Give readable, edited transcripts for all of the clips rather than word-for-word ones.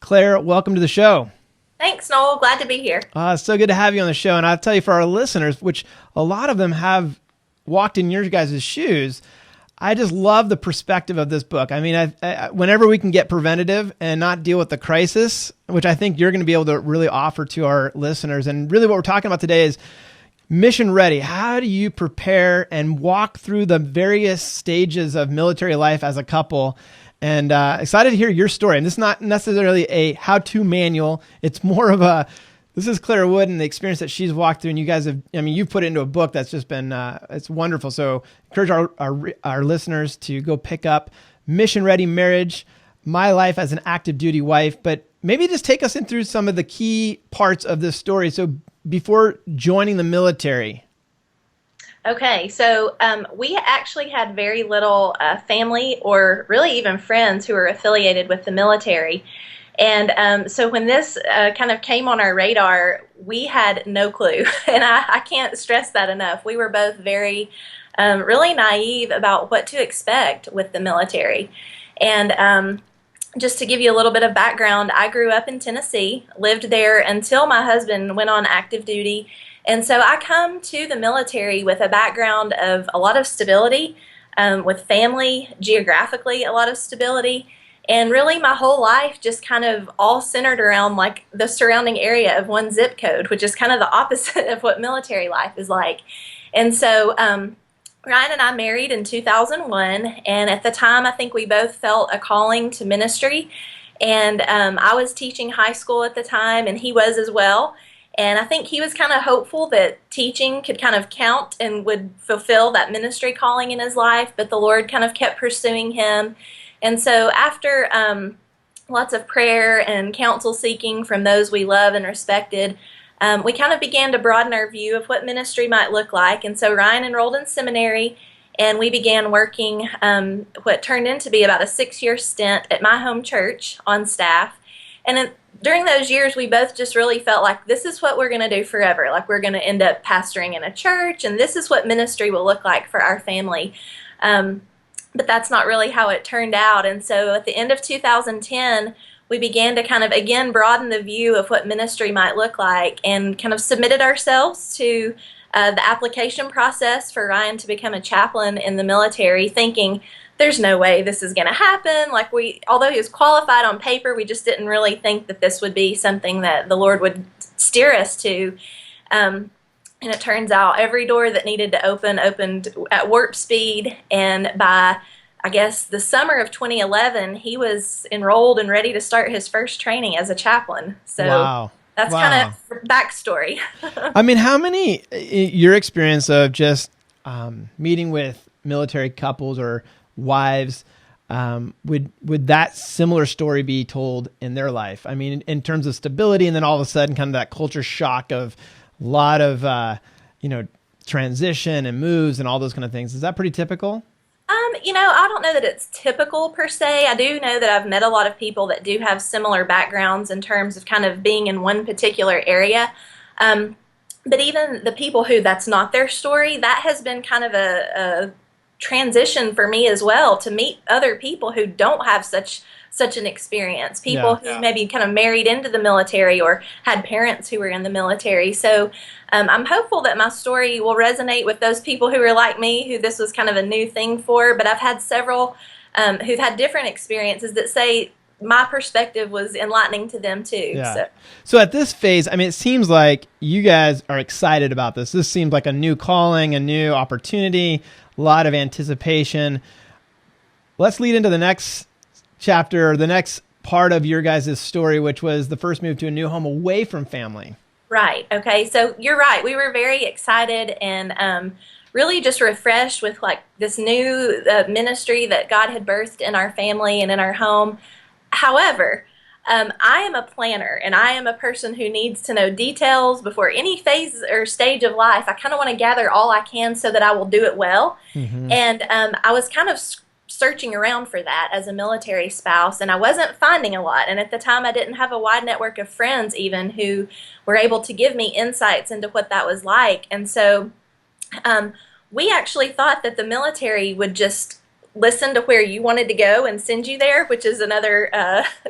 Claire, welcome to the show. Thanks, Noel. Glad to be here. It's so good to have you on the show. And I'll tell you, for our listeners, which a lot of them have walked in your guys' shoes, I just love the perspective of this book. I mean, whenever we can get preventative and not deal with the crisis, which I think you're going to be able to really offer to our listeners. And really what we're talking about today is mission ready. How do you prepare and walk through the various stages of military life as a couple? And excited to hear your story. And this is not necessarily a how-to manual. It's more of this is Claire Wood and the experience that she's walked through. And you guys have, you've put it into a book that's just been, it's wonderful. So encourage our listeners to go pick up Mission Ready Marriage, My Life as an Active Duty Wife. But maybe just take us in through some of the key parts of this story. So before joining the military. Okay, so we actually had very little family or really even friends who were affiliated with the military. And so when this kind of came on our radar, we had no clue. And I can't stress that enough. We were both very, really naive about what to expect with the military. And just to give you a little bit of background, I grew up in Tennessee, lived there until my husband went on active duty. And so I come to the military with a background of a lot of stability, with family, geographically, a lot of stability. And really my whole life just kind of all centered around like the surrounding area of one zip code, which is kind of the opposite of what military life is like. And so Ryan and I married in 2001. And at the time, I think we both felt a calling to ministry. And I was teaching high school at the time, and he was as well. And I think he was kind of hopeful that teaching could kind of count and would fulfill that ministry calling in his life, but the Lord kind of kept pursuing him. And so after lots of prayer and counsel seeking from those we love and respected, we kind of began to broaden our view of what ministry might look like. And so Ryan enrolled in seminary, and we began working what turned into be about a 6-year stint at my home church on staff. And during those years, we both just really felt like this is what we're going to do forever. Like we're going to end up pastoring in a church, and this is what ministry will look like for our family. But that's not really how it turned out. And so at the end of 2010, we began to kind of, again, broaden the view of what ministry might look like and kind of submitted ourselves to the application process for Ryan to become a chaplain in the military, thinking, there's no way this is going to happen. Like although he was qualified on paper, we just didn't really think that this would be something that the Lord would steer us to. And it turns out every door that needed to opened at warp speed. And by, I guess, the summer of 2011, he was enrolled and ready to start his first training as a chaplain. So wow. That's kind of backstory. I mean, how many, your experience of just meeting with military couples or wives, would that similar story be told in their life? I mean, in terms of stability, and then all of a sudden kind of that culture shock of a lot of, transition and moves and all those kind of things. Is that pretty typical? I don't know that it's typical per se. I do know that I've met a lot of people that do have similar backgrounds in terms of kind of being in one particular area. But even the people who that's not their story, that has been kind of a transition for me as well, to meet other people who don't have such an experience, people who maybe kind of married into the military or had parents who were in the military. So I'm hopeful that my story will resonate with those people who are like me, who this was kind of a new thing for. But I've had several who've had different experiences that say my perspective was enlightening to them too. Yeah. So at this phase, I mean, it seems like you guys are excited about this. This seems like a new calling, a new opportunity, a lot of anticipation. Let's lead into the next chapter, or the next part of your guys' story, which was the first move to a new home away from family. Right. Okay. So you're right. We were very excited and really just refreshed with like this new ministry that God had birthed in our family and in our home. However, I am a planner, and I am a person who needs to know details before any phase or stage of life. I kind of want to gather all I can so that I will do it well. Mm-hmm. And I was kind of searching around for that as a military spouse, and I wasn't finding a lot. And at the time, I didn't have a wide network of friends even who were able to give me insights into what that was like. And so we actually thought that the military would just listen to where you wanted to go and send you there, which is another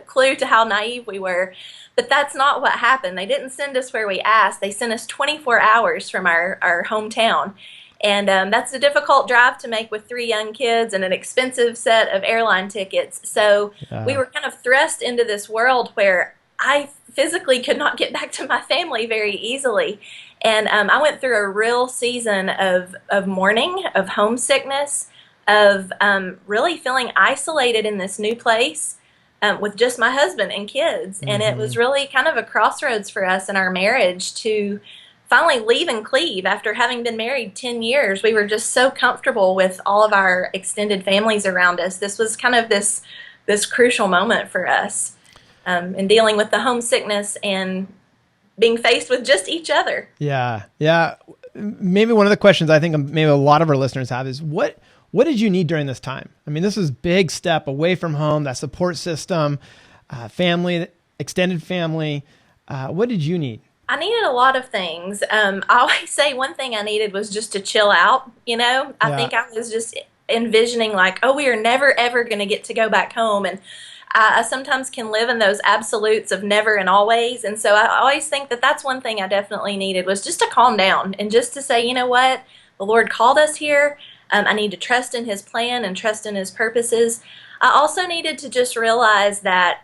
clue to how naive we were. But that's not what happened. They didn't send us where we asked. They sent us 24 hours from our hometown. And that's a difficult drive to make with 3 young kids and an expensive set of airline tickets. So we were kind of thrust into this world where I physically could not get back to my family very easily. And I went through a real season of mourning, of homesickness, of really feeling isolated in this new place with just my husband and kids. And it was really kind of a crossroads for us in our marriage to finally leave and cleave after having been married 10 years. We were just so comfortable with all of our extended families around us. This was kind of this crucial moment for us in dealing with the homesickness and being faced with just each other. Yeah. Maybe one of the questions I think maybe a lot of our listeners have is what did you need during this time? I mean, this is a big step away from home, that support system, family, extended family. What did you need? I needed a lot of things. I always say one thing I needed was just to chill out. I think I was just envisioning like, oh, we are never, ever going to get to go back home. And I sometimes can live in those absolutes of never and always. And so I always think that that's one thing I definitely needed was just to calm down and just to say, you know what, the Lord called us here. I need to trust in His plan and trust in His purposes. I also needed to just realize that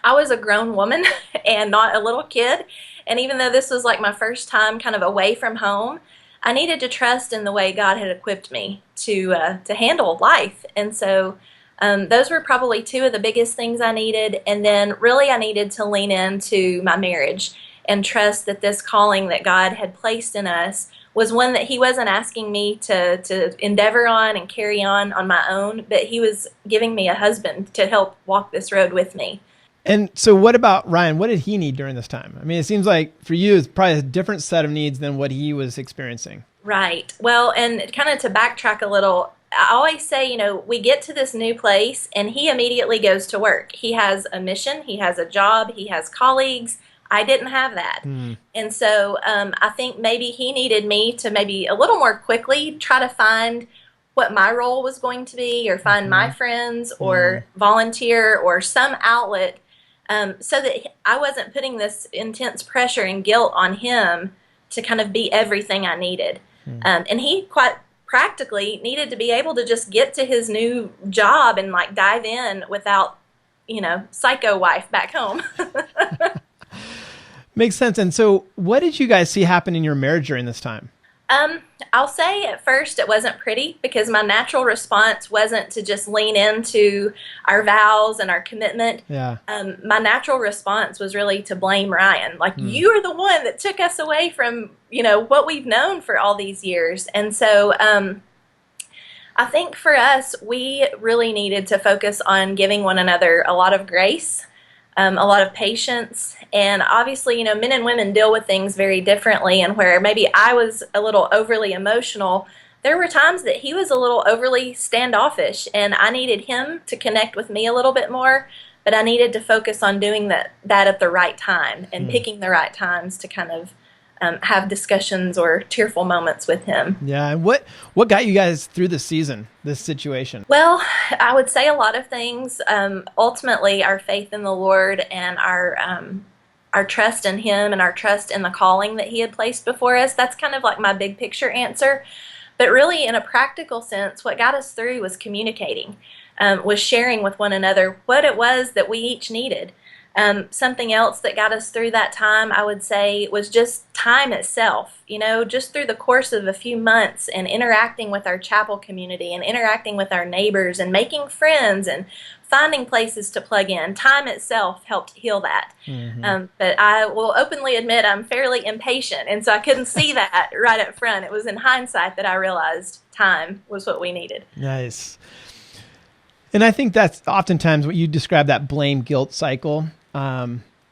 I was a grown woman and not a little kid. And even though this was like my first time kind of away from home, I needed to trust in the way God had equipped me to handle life. And so those were probably 2 of the biggest things I needed. And then really I needed to lean into my marriage and trust that this calling that God had placed in us was one that He wasn't asking me to endeavor on and carry on my own, but He was giving me a husband to help walk this road with me. And so what about Ryan? What did he need during this time? I mean, it seems like for you, it's probably a different set of needs than what he was experiencing. Right. Well, and kind of to backtrack a little, I always say, we get to this new place and he immediately goes to work. He has a mission, he has a job, he has colleagues. I didn't have that. And so I think maybe he needed me to maybe a little more quickly try to find what my role was going to be or find my friends or volunteer or some outlet so that I wasn't putting this intense pressure and guilt on him to kind of be everything I needed. And he quite practically needed to be able to just get to his new job and like dive in without, psycho wife back home. Makes sense. And so what did you guys see happen in your marriage during this time? I'll say at first it wasn't pretty because my natural response wasn't to just lean into our vows and our commitment. Yeah. My natural response was really to blame Ryan. Like, you are the one that took us away from, what we've known for all these years. And so I think for us, we really needed to focus on giving one another a lot of grace, a lot of patience. And obviously, men and women deal with things very differently. And where maybe I was a little overly emotional, there were times that he was a little overly standoffish. And I needed him to connect with me a little bit more. But I needed to focus on doing that at the right time and picking the right times to kind of have discussions or tearful moments with him. Yeah. And what got you guys through this season, this situation? Well, I would say a lot of things. Ultimately, our faith in the Lord and our trust in Him and our trust in the calling that He had placed before us. That's kind of like my big picture answer. But really, in a practical sense, what got us through was communicating, was sharing with one another what it was that we each needed. Something else that got us through that time, I would say, was just time itself. Just through the course of a few months and interacting with our chapel community and interacting with our neighbors and making friends and finding places to plug in, time itself helped heal that. But I will openly admit I'm fairly impatient, and so I couldn't see that right up front. It was in hindsight that I realized time was what we needed. Nice. And I think that's oftentimes what you describe, that blame guilt cycle.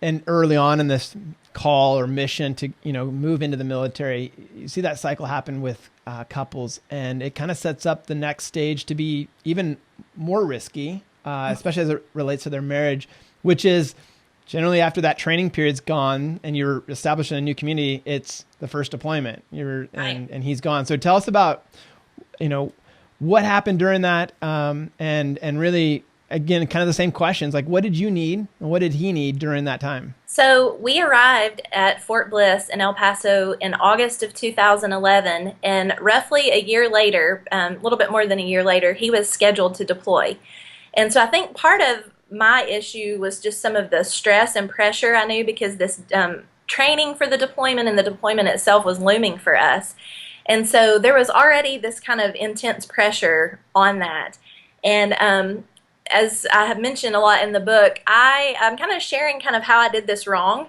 And early on in this call or mission to, move into the military, you see that cycle happen with couples, and it kind of sets up the next stage to be even more risky, especially as it relates to their marriage, which is generally after that training period's gone and you're establishing a new community, it's the first deployment. And he's gone. So tell us about, what happened during that? And really, again, kind of the same questions, like what did you need and what did he need during that time? So we arrived at Fort Bliss in El Paso in August of 2011, and roughly a year later, a little bit more than a year later, he was scheduled to deploy. And so I think part of my issue was just some of the stress and pressure I knew, because this training for the deployment and the deployment itself was looming for us. And so there was already this kind of intense pressure on that. And as I have mentioned a lot in the book, I'm kind of sharing kind of how I did this wrong.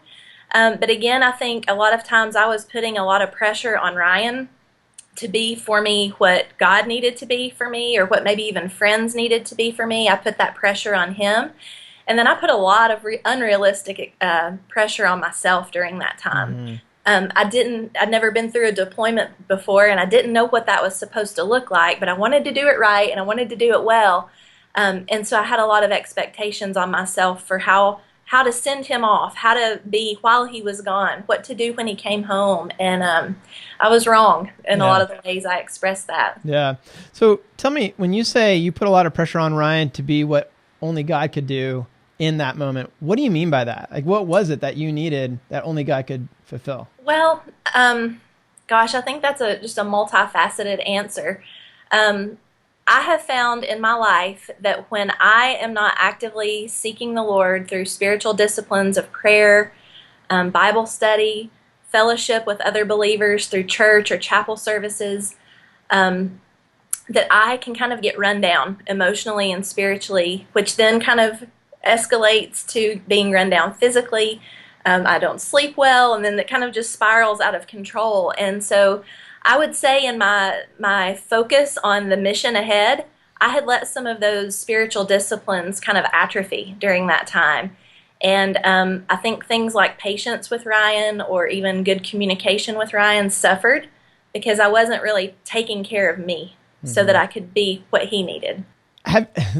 But again, I think a lot of times I was putting a lot of pressure on Ryan to be for me what God needed to be for me, or what maybe even friends needed to be for me. I put that pressure on him. And then I put a lot of unrealistic pressure on myself during that time. I'd never been through a deployment before, and I didn't know what that was supposed to look like, but I wanted to do it right and I wanted to do it well. And so I had a lot of expectations on myself for how to send him off, how to be while he was gone, what to do when he came home. And I was wrong in a lot of the ways I expressed that. Yeah. So tell me, when you say you put a lot of pressure on Ryan to be what only God could do in that moment, what do you mean by that? Like, what was it that you needed that only God could fulfill? Well, gosh, I think that's just a multifaceted answer. I have found in my life that when I am not actively seeking the Lord through spiritual disciplines of prayer, Bible study, fellowship with other believers through church or chapel services, that I can kind of get run down emotionally and spiritually, which then kind of escalates to being run down physically. I don't sleep well, and then it kind of just spirals out of control. And so I would say in my focus on the mission ahead, I had let some of those spiritual disciplines kind of atrophy during that time. And I think things like patience with Ryan, or even good communication with Ryan, suffered because I wasn't really taking care of me so that I could be what he needed.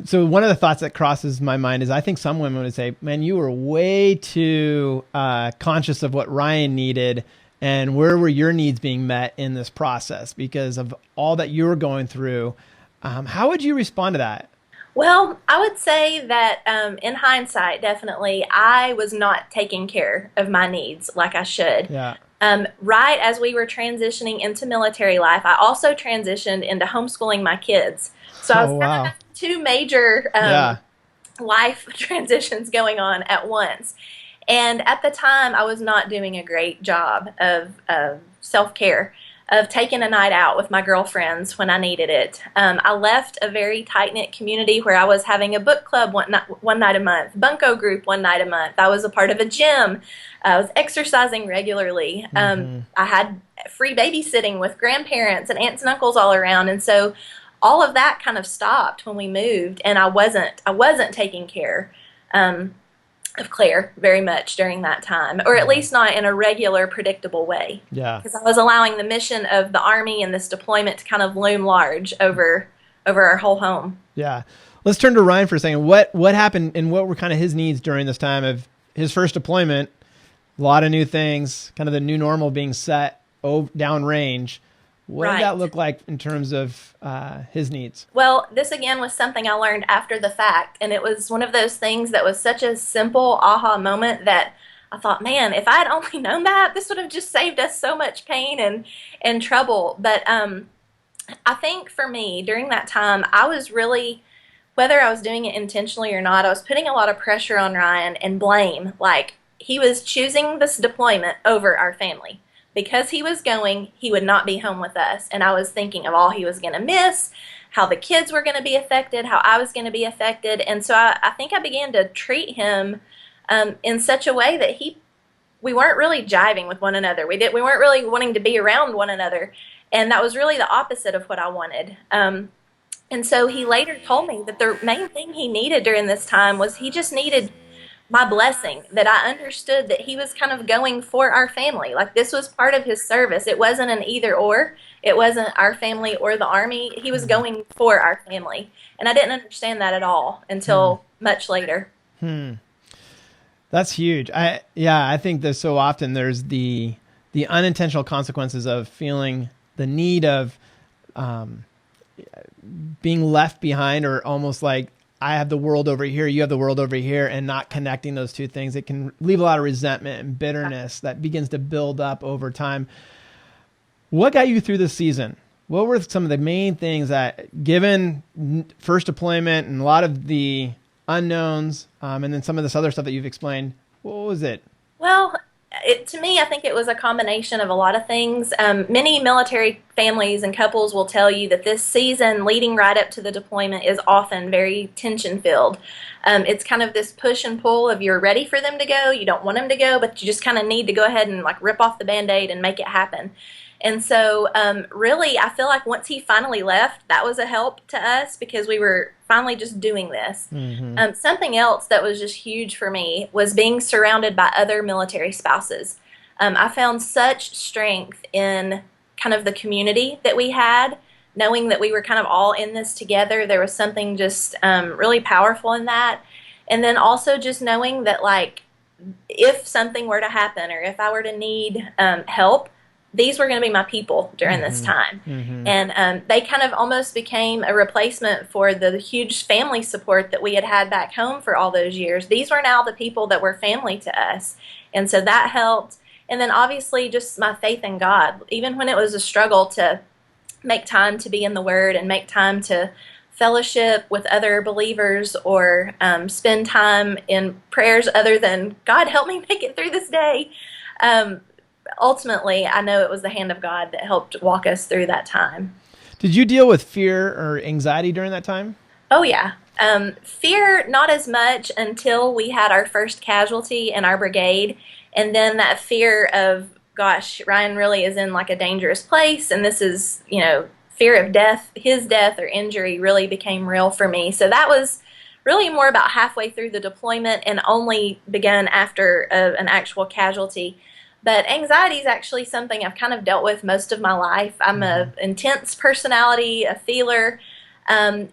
So one of the thoughts that crosses my mind is, I think some women would say, man, you were way too conscious of what Ryan needed, and where were your needs being met in this process because of all that you were going through. How would you respond to that? Well, I would say that in hindsight, definitely, I was not taking care of my needs like I should. Yeah. Right as we were transitioning into military life, I also transitioned into homeschooling my kids. So I was kind of two major life transitions going on at once. And at the time, I was not doing a great job of self-care, of taking a night out with my girlfriends when I needed it. I left a very tight-knit community where I was having a book club one night a month, bunco group one night a month. I was a part of a gym. I was exercising regularly. I had free babysitting with grandparents and aunts and uncles all around. And so all of that kind of stopped when we moved, and I wasn't taking care of Claire very much during that time, or at least not in a regular, predictable way. Yeah. Because I was allowing the mission of the Army and this deployment to kind of loom large over our whole home. Yeah. Let's turn to Ryan for a second. What happened, and what were kind of his needs during this time of his first deployment? A lot of new things, kind of the new normal being set downrange. What did that look like in terms of his needs? Well, this again was something I learned after the fact, and it was one of those things that was such a simple aha moment that I thought, man, if I had only known that, this would have just saved us so much pain and trouble. But I think for me, during that time, I was really, whether I was doing it intentionally or not, I was putting a lot of pressure on Ryan and blame. Like, he was choosing this deployment over our family. Because he was going, he would not be home with us. And I was thinking of all he was going to miss, how the kids were going to be affected, how I was going to be affected. And so I think I began to treat him in such a way that we weren't really jiving with one another. We weren't really wanting to be around one another. And that was really the opposite of what I wanted. And so he later told me that the main thing he needed during this time was he just needed my blessing, that I understood that he was kind of going for our family. Like, this was part of his service. It wasn't an either or. It wasn't our family or the Army. He was going for our family. And I didn't understand that at all until much later. That's huge. I think that so often there's the unintentional consequences of feeling the need of being left behind, or almost like I have the world over here, you have the world over here, and not connecting those two things. It can leave a lot of resentment and bitterness that begins to build up over time. What got you through this season? What were some of the main things that, given first deployment and a lot of the unknowns, and then some of this other stuff that you've explained, what was it? Well, to me, I think it was a combination of a lot of things. Many military families and couples will tell you that this season leading right up to the deployment is often very tension-filled. It's kind of this push and pull of you're ready for them to go, you don't want them to go, but you just kind of need to go ahead and like rip off the Band-Aid and make it happen. And so really, I feel like once he finally left, that was a help to us because we were finally just doing this. Mm-hmm. Something else that was just huge for me was being surrounded by other military spouses. I found such strength in kind of the community that we had, knowing that we were kind of all in this together. There was something just really powerful in that. And then also just knowing that, like, if something were to happen or if I were to need help, these were going to be my people during this time. Mm-hmm. And they kind of almost became a replacement for the huge family support that we had back home for all those years. These were now the people that were family to us. And so that helped. And then obviously just my faith in God. Even when it was a struggle to make time to be in the Word and make time to fellowship with other believers or spend time in prayers other than, God, help me make it through this day. Ultimately, I know it was the hand of God that helped walk us through that time. Did you deal with fear or anxiety during that time? Oh, yeah. Fear, not as much until we had our first casualty in our brigade. And then that fear of, gosh, Ryan really is in like a dangerous place. And this is, fear of death, his death or injury really became real for me. So that was really more about halfway through the deployment and only began after an actual casualty. But anxiety is actually something I've kind of dealt with most of my life. I'm an intense personality, a feeler, and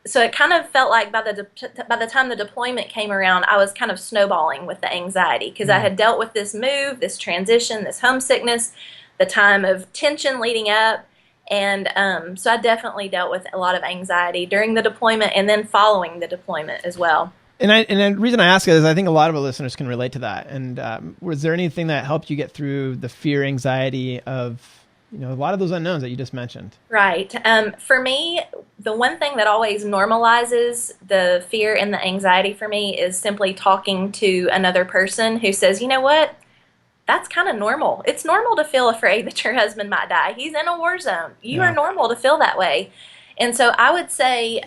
so it kind of felt like by the time the deployment came around, I was kind of snowballing with the anxiety because I had dealt with this move, this transition, this homesickness, the time of tension leading up, and so I definitely dealt with a lot of anxiety during the deployment and then following the deployment as well. And the reason I ask it is I think a lot of our listeners can relate to that. And was there anything that helped you get through the fear, anxiety of, a lot of those unknowns that you just mentioned? Right. For me, the one thing that always normalizes the fear and the anxiety for me is simply talking to another person who says, you know what? That's kind of normal. It's normal to feel afraid that your husband might die. He's in a war zone. You are normal to feel that way. And so I would say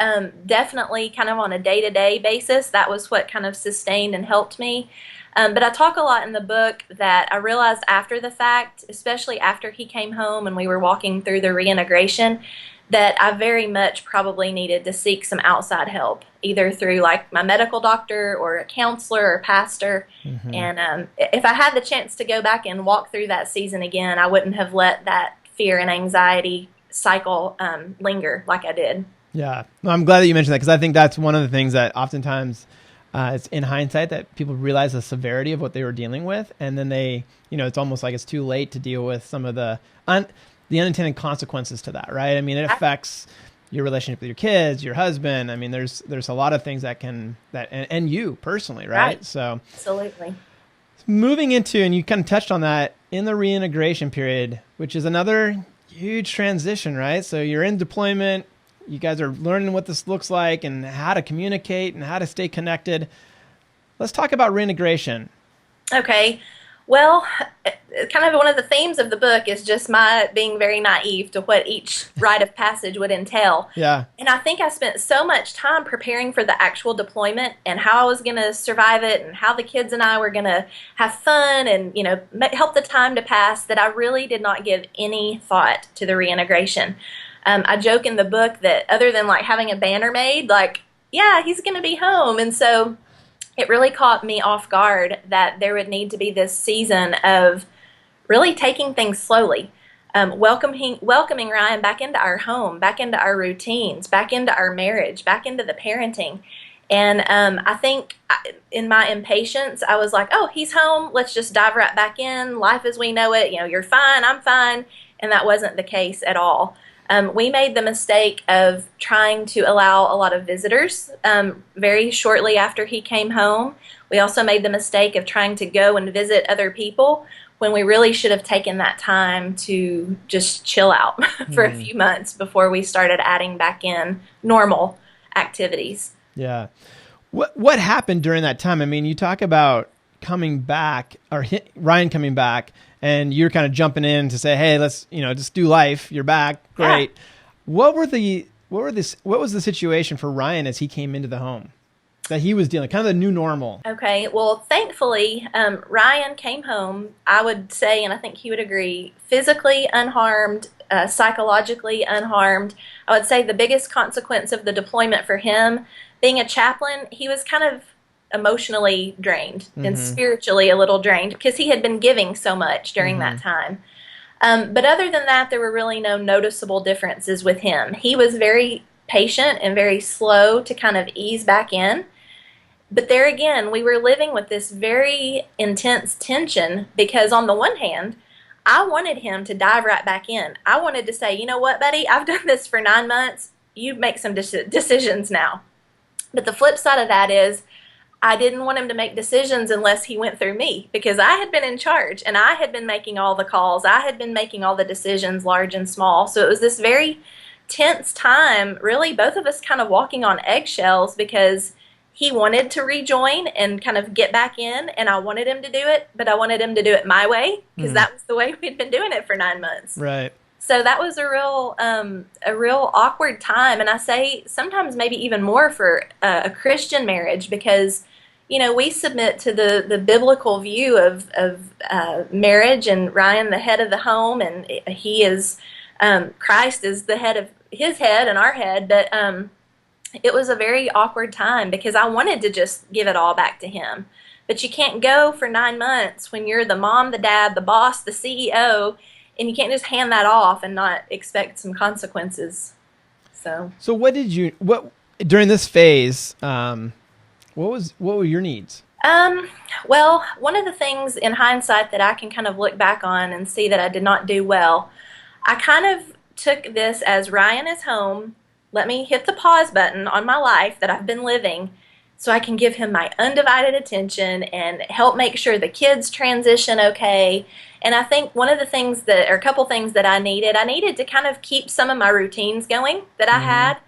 definitely kind of on a day-to-day basis, that was what kind of sustained and helped me. But I talk a lot in the book that I realized after the fact, especially after he came home and we were walking through the reintegration, that I very much probably needed to seek some outside help, either through like my medical doctor or a counselor or pastor. Mm-hmm. And if I had the chance to go back and walk through that season again, I wouldn't have let that fear and anxiety cycle linger like I did. Yeah, well, I'm glad that you mentioned that because I think that's one of the things that oftentimes it's in hindsight that people realize the severity of what they were dealing with, and then they, it's almost like it's too late to deal with some of the unintended consequences to that, right? I mean, it affects your relationship with your kids, your husband. I mean, there's a lot of things that and you personally, right? So absolutely. Moving into, and you kind of touched on that in the reintegration period, which is another huge transition, right? So you're in deployment, you guys are learning what this looks like and how to communicate and how to stay connected. Let's talk about reintegration. Okay. Well, kind of one of the themes of the book is just my being very naive to what each rite of passage would entail. Yeah. And I think I spent so much time preparing for the actual deployment and how I was going to survive it and how the kids and I were going to have fun and, help the time to pass that I really did not give any thought to the reintegration. I joke in the book that other than like having a banner made, like, yeah, he's going to be home. And so it really caught me off guard that there would need to be this season of really taking things slowly, welcoming Ryan back into our home, back into our routines, back into our marriage, back into the parenting. And I think in my impatience, I was like, oh, he's home. Let's just dive right back in. Life as we know it. You're fine. I'm fine. And that wasn't the case at all. We made the mistake of trying to allow a lot of visitors very shortly after he came home. We also made the mistake of trying to go and visit other people when we really should have taken that time to just chill out for a few months before we started adding back in normal activities. Yeah. What happened during that time? I mean, you talk about coming back, or Ryan coming back, and you're kind of jumping in to say, "Hey, let's just do life. You're back, great." Yeah. What was the situation for Ryan as he came into the home that he was dealing, kind of the new normal? Okay, well, thankfully, Ryan came home, I would say, and I think he would agree, physically unharmed, psychologically unharmed. I would say the biggest consequence of the deployment for him, being a chaplain, he was kind of emotionally drained and spiritually a little drained because he had been giving so much during that time. But other than that, there were really no noticeable differences with him. He was very patient and very slow to kind of ease back in. But there again, we were living with this very intense tension because on the one hand, I wanted him to dive right back in. I wanted to say, you know what, buddy, I've done this for 9 months. You make some decisions now. But the flip side of that is I didn't want him to make decisions unless he went through me because I had been in charge and I had been making all the calls. I had been making all the decisions, large and small. So it was this very tense time, really both of us kind of walking on eggshells because he wanted to rejoin and kind of get back in, and I wanted him to do it, but I wanted him to do it my way because that was the way we'd been doing it for 9 months. Right. So that was a real awkward time, and I say sometimes maybe even more for a Christian marriage because, we submit to the biblical view of marriage, and Ryan the head of the home, and he is Christ is the head of his head and our head, but it was a very awkward time because I wanted to just give it all back to him. But you can't go for 9 months when you're the mom, the dad, the boss, the CEO, and you can't just hand that off and not expect some consequences. So what during this phase, what were your needs? Well, one of the things in hindsight that I can kind of look back on and see that I did not do well, I kind of took this as Ryan is home. Let me hit the pause button on my life that I've been living so I can give him my undivided attention and help make sure the kids transition okay. And I think a couple things that I needed to kind of keep some of my routines going that I had.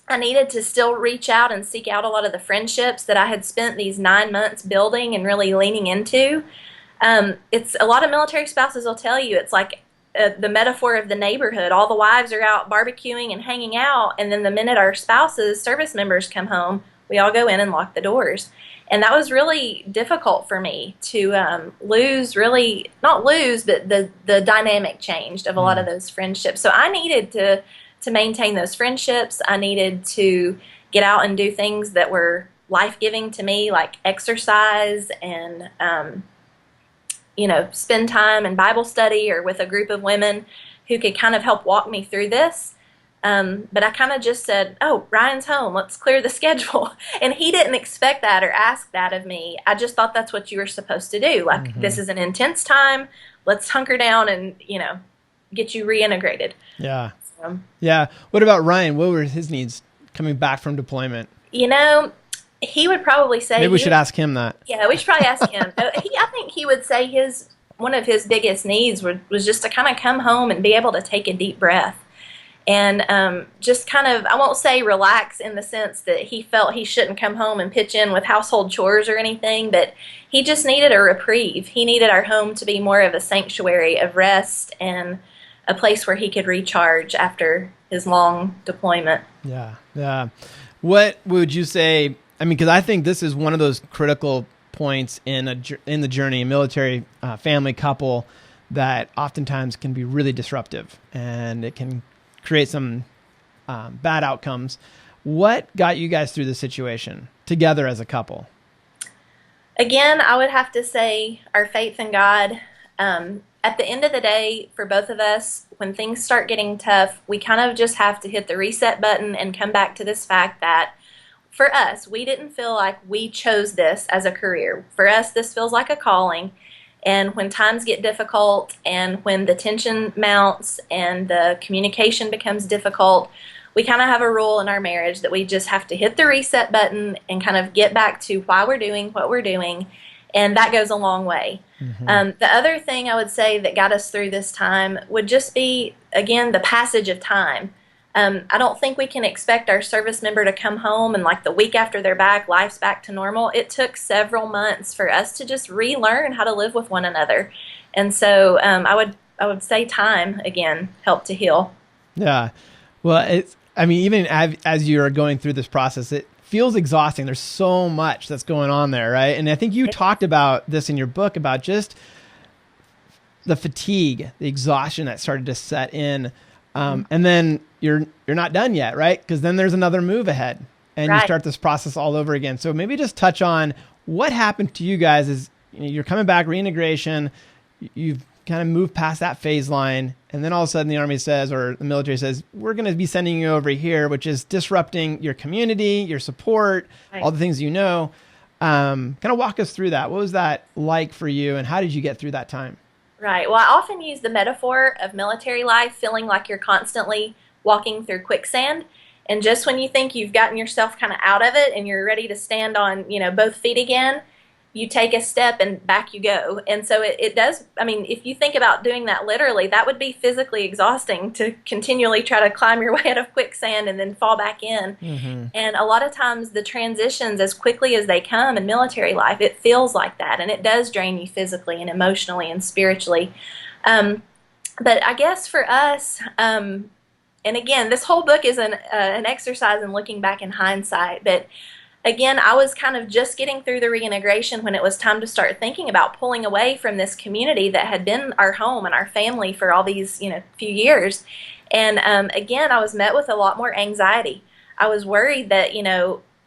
I needed to still reach out and seek out a lot of the friendships that I had spent these 9 months building and really leaning into. It's a lot of military spouses will tell you it's like the metaphor of the neighborhood. All the wives are out barbecuing and hanging out, and then the minute our spouses, service members, come home, we all go in and lock the doors. And that was really difficult for me to not lose, but the dynamic changed of a lot of those friendships. So I needed to maintain those friendships. I needed to get out and do things that were life-giving to me, like exercise and spend time in Bible study or with a group of women who could kind of help walk me through this. But I kind of just said, oh, Ryan's home, let's clear the schedule. And he didn't expect that or ask that of me. I just thought that's what you were supposed to do. Like, this is an intense time. Let's hunker down and, get you reintegrated. Yeah. Yeah. What about Ryan? What were his needs coming back from deployment? He would probably say... Maybe we should ask him that. Yeah, we should probably ask him. I think he would say one of his biggest needs was just to kind of come home and be able to take a deep breath. And just kind of, I won't say relax in the sense that he felt he shouldn't come home and pitch in with household chores or anything, but he just needed a reprieve. He needed our home to be more of a sanctuary of rest and a place where he could recharge after his long deployment. Yeah, yeah. What would you say? I mean, because I think this is one of those critical points in the journey, a military family couple, that oftentimes can be really disruptive, and it can create some bad outcomes. What got you guys through the situation together as a couple? Again, I would have to say our faith in God. At the end of the day, for both of us, when things start getting tough, we kind of just have to hit the reset button and come back to this fact that for us, we didn't feel like we chose this as a career. For us, this feels like a calling. And when times get difficult and when the tension mounts and the communication becomes difficult, we kind of have a rule in our marriage that we just have to hit the reset button and kind of get back to why we're doing what we're doing. And that goes a long way. The other thing I would say that got us through this time would just be, again, the passage of time. I don't think we can expect our service member to come home and like the week after they're back, life's back to normal. It took several months for us to just relearn how to live with one another. And so I would say time, again, helped to heal. Yeah. Well, even as you're going through this process, it feels exhausting. There's so much that's going on there, right? And I think you talked about this in your book about just the fatigue, the exhaustion that started to set in. And then you're not done yet, right? Because then there's another move ahead and you start this process all over again. So maybe just touch on what happened to you guys as you're coming back, reintegration, you've kind of moved past that phase line. And then all of a sudden the Army says, or the military says, we're going to be sending you over here, which is disrupting your community, your support, all the things kind of walk us through that. What was that like for you and how did you get through that time? Right. Well, I often use the metaphor of military life feeling like you're constantly walking through quicksand. And just when you think you've gotten yourself kind of out of it and you're ready to stand on, both feet again, you take a step and back you go. And so it does, if you think about doing that literally, that would be physically exhausting to continually try to climb your way out of quicksand and then fall back in. And a lot of times the transitions, as quickly as they come in military life, it feels like that. And it does drain you physically and emotionally and spiritually. But I guess for us, and again, this whole book is an exercise in looking back in hindsight, but again, I was kind of just getting through the reintegration when it was time to start thinking about pulling away from this community that had been our home and our family for all these, few years. And again, I was met with a lot more anxiety. I was worried that,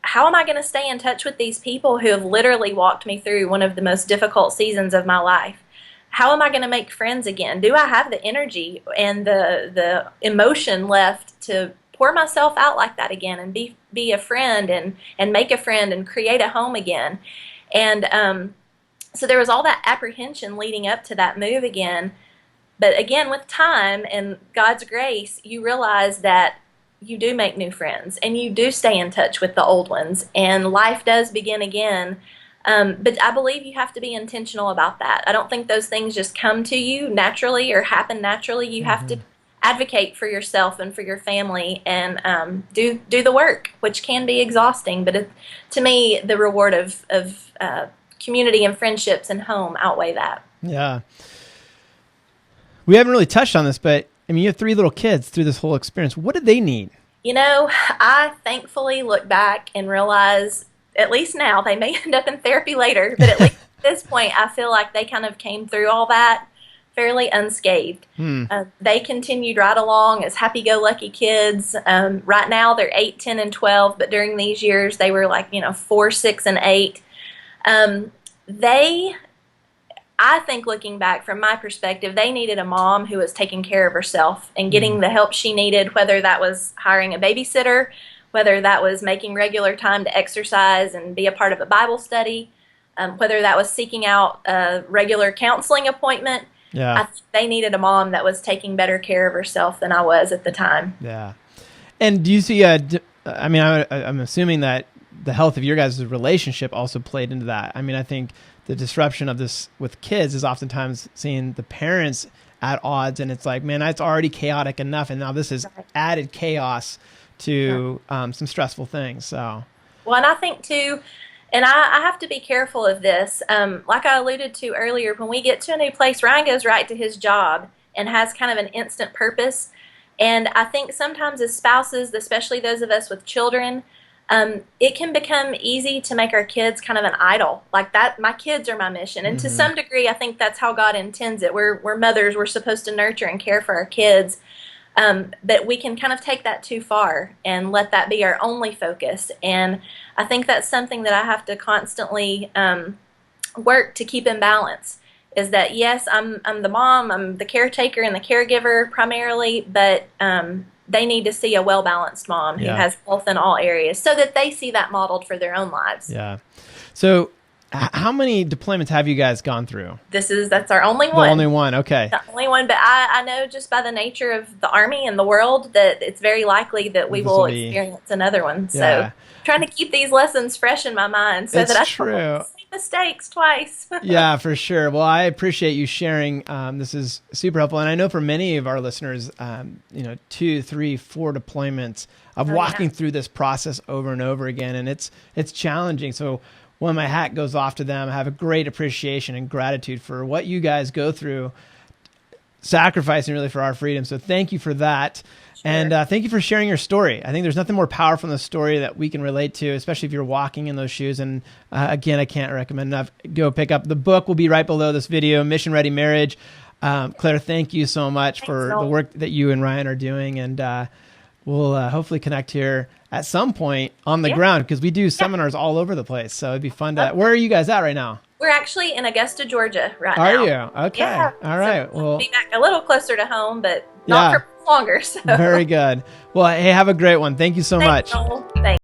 how am I going to stay in touch with these people who have literally walked me through one of the most difficult seasons of my life? How am I going to make friends again? Do I have the energy and the emotion left to pour myself out like that again and be a friend and make a friend and create a home again? And so there was all that apprehension leading up to that move again. But again, with time and God's grace, you realize that you do make new friends and you do stay in touch with the old ones and life does begin again. But I believe you have to be intentional about that. I don't think those things just come to you naturally or happen naturally. You have to advocate for yourself and for your family and do the work, which can be exhausting. But to me, the reward of community and friendships and home outweigh that. Yeah. We haven't really touched on this, but you have 3 little kids through this whole experience. What did they need? I thankfully look back and realize, at least now, they may end up in therapy later, but at least at this point, I feel like they kind of came through all that fairly unscathed. They continued right along as happy-go-lucky kids. Right now, they're 8, 10, and 12, but during these years, they were like, 4, 6, and 8. I think looking back from my perspective, they needed a mom who was taking care of herself and getting the help she needed, whether that was hiring a babysitter, whether that was making regular time to exercise and be a part of a Bible study, whether that was seeking out a regular counseling appointment. Yeah. I think they needed a mom that was taking better care of herself than I was at the time. Yeah. And do you see, I'm assuming that the health of your guys' relationship also played into that. I think the disruption of this with kids is oftentimes seeing the parents at odds, and it's like, man, it's already chaotic enough, and now this is added chaos to some stressful things. So, well, and I think too, and I have to be careful of this. Like I alluded to earlier, when we get to a new place, Ryan goes right to his job and has kind of an instant purpose. And I think sometimes as spouses, especially those of us with children, it can become easy to make our kids kind of an idol. Like that, my kids are my mission. And to some degree, I think that's how God intends it. We're mothers. We're supposed to nurture and care for our kids. But we can kind of take that too far and let that be our only focus. And I think that's something that I have to constantly work to keep in balance. Is that, yes, I'm the mom, I'm the caretaker and the caregiver primarily, but they need to see a well-balanced mom who has health in all areas so that they see that modeled for their own lives. Yeah. So How many deployments have you guys gone through? That's our only one. The only one, okay. The only one, but I know just by the nature of the Army and the world that it's very likely that we will experience another one. Yeah. So trying to keep these lessons fresh in my mind so that I don't make the same mistakes twice. Yeah, for sure. Well, I appreciate you sharing. This is super helpful. And I know for many of our listeners, 2, 3, 4 deployments of walking through this process over and over again. And it's challenging. So when my hat goes off to them, I have a great appreciation and gratitude for what you guys go through, sacrificing really for our freedom. So thank you for that. Sure. And thank you for sharing your story. I think there's nothing more powerful than the story that we can relate to, especially if you're walking in those shoes. And again, I can't recommend enough. Go pick up the book. Will be right below this video, Mission Ready Marriage. Claire, thank you so much for the work that you and Ryan are doing. And we'll hopefully connect here at some point on the ground, because we do seminars all over the place. So it'd be fun to. Where are you guys at right now? We're actually in Augusta, Georgia now. Are you? Okay. Yeah. All right. So we'll be back a little closer to home, but not for longer. So. Very good. Well, hey, have a great one. Thank you so much. Joel. Thanks.